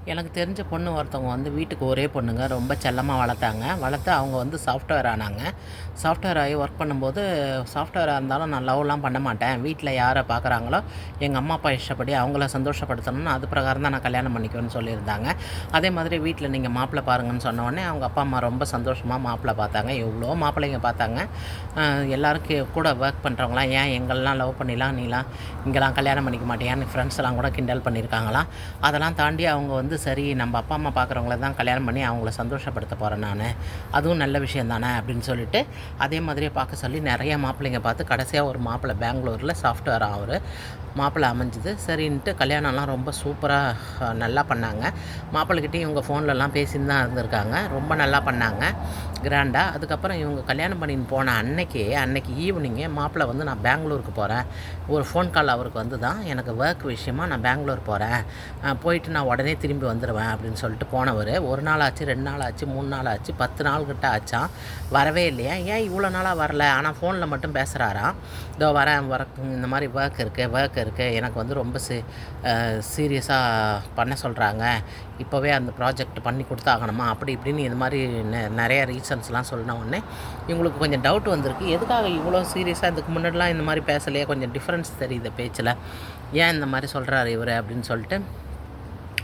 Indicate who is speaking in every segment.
Speaker 1: எனக்கு தெரிஞ்ச பொண்ணு ஒருத்தவங்க வந்து வீட்டுக்கு ஒரே பொண்ணுங்க ரொம்ப செல்லமாக வளர்த்தாங்க. வளர்த்து அவங்க வந்து சாஃப்ட்வேர் ஆனாங்க. சாஃப்ட்வேர் ஆகி ஒர்க் பண்ணும்போது சாஃப்ட்வேராக இருந்தாலும் நான் லவ்லாம் பண்ண மாட்டேன். வீட்டில் யாரை பார்க்குறாங்களோ எங்கள் அம்மா அப்பா இஷ்டப்படி அவங்கள சந்தோஷப்படுத்தணும்னு அது பிரகாரம் தான் நான் கல்யாணம் பண்ணிக்குவேன்னு சொல்லியிருந்தாங்க. அதே மாதிரி வீட்டில் நீங்கள் மாப்பிள்ளை பாருங்கன்னு சொன்ன உடனே அவங்க அப்பா அம்மா ரொம்ப சந்தோஷமாக மாப்பிள்ளை பார்த்தாங்க. எவ்வளோ மாப்பிள்ளைங்க பார்த்தாங்க. எல்லோரும் கூட ஒர்க் பண்ணுறவங்களாம் ஏன் எங்கள்லாம் லவ் பண்ணிடலாம் நீலாம் இங்கெல்லாம் கல்யாணம் பண்ணிக்க மாட்டியான்னு ஃப்ரெண்ட்ஸ் எல்லாம் கூட கிண்டல் பண்ணியிருக்காங்களாம். அதெல்லாம் தாண்டி அவங்க வந்து சரி நம்ம அப்பா அம்மா பார்க்குறவங்கள தான் கல்யாணம் பண்ணி அவங்கள சந்தோஷப்படுத்த போகிறேன் நான், அதுவும் நல்ல விஷயம் தானே அப்படின்னு சொல்லிட்டு அதே மாதிரியே பார்க்க சொல்லி நிறைய மாப்பிள்ளைங்க பார்த்து கடைசியாக ஒரு மாப்பிள்ளை பெங்களூரில் சாஃப்ட்வேர் அவர் மாப்பிள்ளை அமைஞ்சுது. சரின்ட்டு கல்யாணம்லாம் ரொம்ப சூப்பராக நல்லா பண்ணாங்க. மாப்பிள்ளைக்கிட்டே இவங்க ஃபோன்லலாம் பேசின்னு தான் இருந்திருக்காங்க. ரொம்ப நல்லா பண்ணாங்க கிராண்டாக. அதுக்கப்புறம் இவங்க கல்யாணம் பண்ணின்னு போன அன்னைக்கு ஈவினிங்கே மாப்பிள்ளை வந்து நான் பெங்களூருக்கு போகிறேன், ஒரு ஃபோன் கால் அவருக்கு வந்து தான் எனக்கு ஒர்க் விஷயமா நான் பெங்களூர் போகிறேன், போயிட்டு நான் உடனே திரும்பி வந்துடுவேன் அப்படின்னு சொல்லிட்டு போனவர். ஒரு நாள் ஆச்சு, 2 நாள் ஆச்சு, 3 நாள் ஆச்சு, 10 நாள் கிட்ட ஆச்சான். வரவே இல்லையா. ஏன் இவ்வளோ நாளாக வரல, ஆனால் ஃபோனில் மட்டும் பேசுகிறாராம். இதோ வரேன், இந்த மாதிரி ஒர்க் இருக்குது எனக்கு வந்து ரொம்ப சீரியஸாக பண்ண சொல்கிறாங்க, இப்போவே அந்த ப்ராஜெக்ட் பண்ணி கொடுத்தாகணுமா அப்படி இப்படின்னு இது மாதிரி நிறைய ரீசன்ஸ்லாம் சொன்ன உடனே இவங்களுக்கு கொஞ்சம் டவுட் வந்திருக்கு. எதுக்காக இவ்வளோ சீரியஸாக இதுக்கு முன்னாடிலாம் இந்த மாதிரி பேசலையே, கொஞ்சம் டிஃப்ரென்ஸ் தெரியுது பேச்சில், ஏன் இந்த மாதிரி சொல்கிறாரு இவர் அப்படின்னு சொல்லிட்டு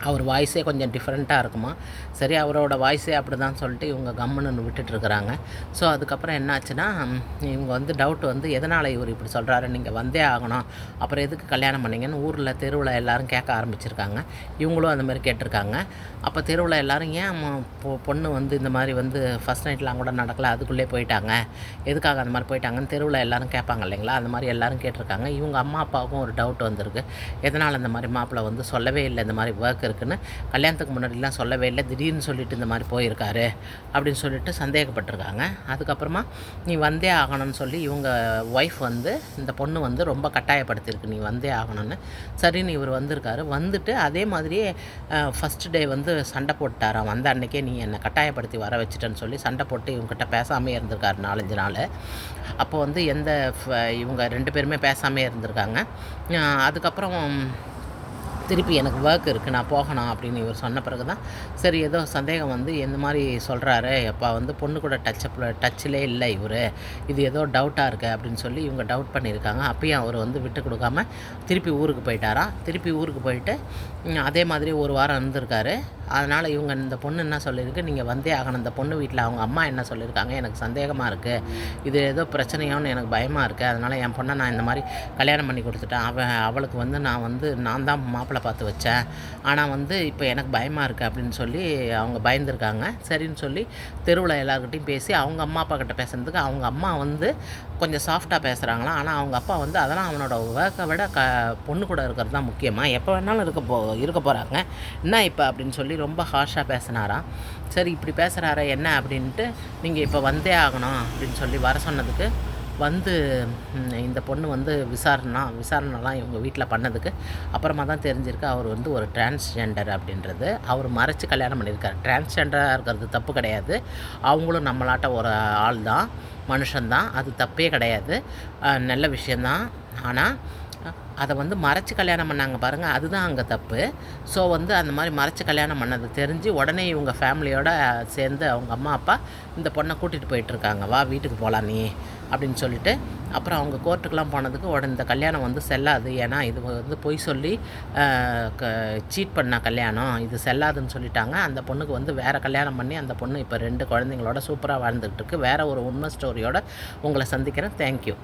Speaker 1: அவர் வாய்ஸே கொஞ்சம் டிஃப்ரெண்ட்டாக இருக்குமா. சரி அவரோட வாய்ஸே அப்படி தான் சொல்லிட்டு இவங்க கம்முன்னு விட்டுட்டுருக்குறாங்க. ஸோ அதுக்கப்புறம் என்னாச்சுன்னா இவங்க வந்து டவுட் வந்து எதனால் இவர் இப்படி சொல்கிறாரு, நீங்கள் வந்தே ஆகணும், அப்புறம் எதுக்கு கல்யாணம் பண்ணிங்கன்னு ஊரில் தெருவில் எல்லோரும் கேட்க ஆரம்பிச்சிருக்காங்க. இவங்களும் அந்த மாதிரி கேட்டிருக்காங்க. அப்போ தெருவில் எல்லோரும் ஏன் பொண்ணு வந்து இந்த மாதிரி வந்து ஃபஸ்ட் நைட்லாம் கூட நடக்கலை, அதுக்குள்ளே போயிட்டாங்க, எதுக்காக அந்த மாதிரி போயிட்டாங்கன்னு தெருவில் எல்லோரும் கேட்பாங்க இல்லைங்களா. அந்த மாதிரி எல்லோரும் கேட்டிருக்காங்க. இவங்க அம்மா அப்பாவுக்கும் ஒரு டவுட் வந்திருக்கு. எதனால் இந்த மாதிரி மாப்பிள்ளை வந்து சொல்லவே இல்லை இந்த மாதிரி ஒர்க் இருக்குன்னு, கல்யாணத்துக்கு முன்னாடிலாம் சொல்லவே இல்லை, திடீர்னு சொல்லிட்டு இந்த மாதிரி போயிருக்காரு அப்படின்னு சொல்லிட்டு சந்தேகப்பட்டிருக்காங்க. அதுக்கப்புறமா நீ வந்தே ஆகணும்னு சொல்லி இவங்க ஒய்ஃப் வந்து இந்த பொண்ணு வந்து ரொம்ப கட்டாயப்படுத்தியிருக்கு, நீ வந்தே ஆகணும்னு. சரின்னு இவர் வந்திருக்காரு. வந்துட்டு அதே மாதிரியே ஃபஸ்ட் டே வந்து சண்டை போட்டாராம். வந்த அன்றைக்கே நீ என்னை கட்டாயப்படுத்தி வர வச்சுட்டேன்னு சொல்லி சண்டை போட்டு இவங்ககிட்ட பேசாமே இருந்திருக்காரு 4-5 நாள். அப்போ வந்து இவங்க 2 பேருமே பேசாமே இருந்திருக்காங்க. அதுக்கப்புறம் திருப்பி எனக்கு ஒர்க் இருக்குது நான் போகணும் அப்படின்னு இவர் சொன்ன பிறகு தான் சரி ஏதோ சந்தேகம் வந்து எந்த மாதிரி சொல்கிறாரு, அப்போ வந்து பொண்ணு கூட டச்சிலே இல்லை இவர், இது ஏதோ டவுட்டாக இருக்குது அப்படின்னு சொல்லி இவங்க டவுட் பண்ணியிருக்காங்க. அப்பயும் அவர் வந்து விட்டு கொடுக்காம திருப்பி ஊருக்கு போயிட்டாராம். திருப்பி ஊருக்கு போயிட்டு அதே மாதிரி ஒரு வாரம் இருந்திருக்காரு. அதனால் இவங்க இந்த பொண்ணு என்ன சொல்லியிருக்கு, நீங்கள் வந்தே ஆகணும். இந்த பொண்ணு வீட்டில் அவங்க அம்மா என்ன சொல்லியிருக்காங்க, எனக்கு சந்தேகமாக இருக்குது, இது ஏதோ பிரச்சனையோன்னு எனக்கு பயமாக இருக்குது, அதனால் என் பொண்ணை நான் இந்த மாதிரி கல்யாணம் பண்ணி கொடுத்துட்டேன், அவளுக்கு வந்து நான் தான் மாப்பிள்ளை பார்த்து வச்சேன், ஆனால் வந்து இப்போ எனக்கு பயமாக இருக்குது அப்படின்னு சொல்லி அவங்க பயந்துருக்காங்க. சரின்னு சொல்லி தெருவில் எல்லாருக்கிட்டையும் பேசி அவங்க அம்மா அப்பா கிட்ட பேசுகிறதுக்கு அவங்க அம்மா வந்து கொஞ்சம் சாஃப்டாக பேசுகிறாங்களாம். ஆனால் அவங்க அப்பா வந்து அதெல்லாம் அவனோட ஒர்க்கை விட பொண்ணு கூட இருக்கிறது தான் முக்கியமாக, எப்போ வேணாலும் இருக்க போகிறாங்க என்ன இப்போ அப்படின்னு சொல்லி ரொம்ப ஹார்ஷாக பேசினாராம். சரி இப்படி பேசுகிறார என்ன அப்படின்ட்டு நீங்கள் இப்போ வந்தே ஆகணும் அப்படின்னு சொல்லி வர சொன்னதுக்கு வந்து இந்த பொண்ணு வந்து விசாரணைலாம் இவங்க வீட்டில் பண்ணதுக்கு அப்புறமா தான் தெரிஞ்சிருக்கு அவர் வந்து ஒரு டிரான்ஸ்ஜெண்டர் அப்படின்றது. அவர் மறைச்சி கல்யாணம் பண்ணியிருக்கார். டிரான்ஸ்ஜெண்டராக இருக்கிறது தப்பு கிடையாது, அவங்களும் நம்மளாட்ட ஒரு ஆள் தான், மனுஷன்தான், அது தப்பே கிடையாது, நல்ல விஷயந்தான். ஆனால் அதை வந்து மறைச்சி கல்யாணம் பண்ணாங்க பாருங்கள், அதுதான் அங்கே தப்பு. ஸோ வந்து அந்த மாதிரி மறைச்சி கல்யாணம் பண்ணது தெரிஞ்சு உடனே இவங்க ஃபேமிலியோடு சேர்ந்து அவங்க அம்மா அப்பா இந்த பொண்ணை கூட்டிகிட்டு போயிட்டுருக்காங்க, வா வீட்டுக்கு போகலாம் நீ அப்படின்னு சொல்லிட்டு. அப்புறம் அவங்க கோர்ட்டுக்கெலாம் போனதுக்கு உடனே இந்த கல்யாணம் வந்து செல்லாது, ஏன்னா இது வந்து பொய் சொல்லி சீட் பண்ண கல்யாணம், இது செல்லாதுன்னு சொல்லிட்டாங்க. அந்த பொண்ணுக்கு வந்து வேறு கல்யாணம் பண்ணி அந்த பொண்ணு இப்போ 2 குழந்தைங்களோட சூப்பராக வாழ்ந்துகிட்டு இருக்கு. வேறு ஒரு உண்மை ஸ்டோரியோட உங்களை சந்திக்கிறேன். தேங்க்யூ.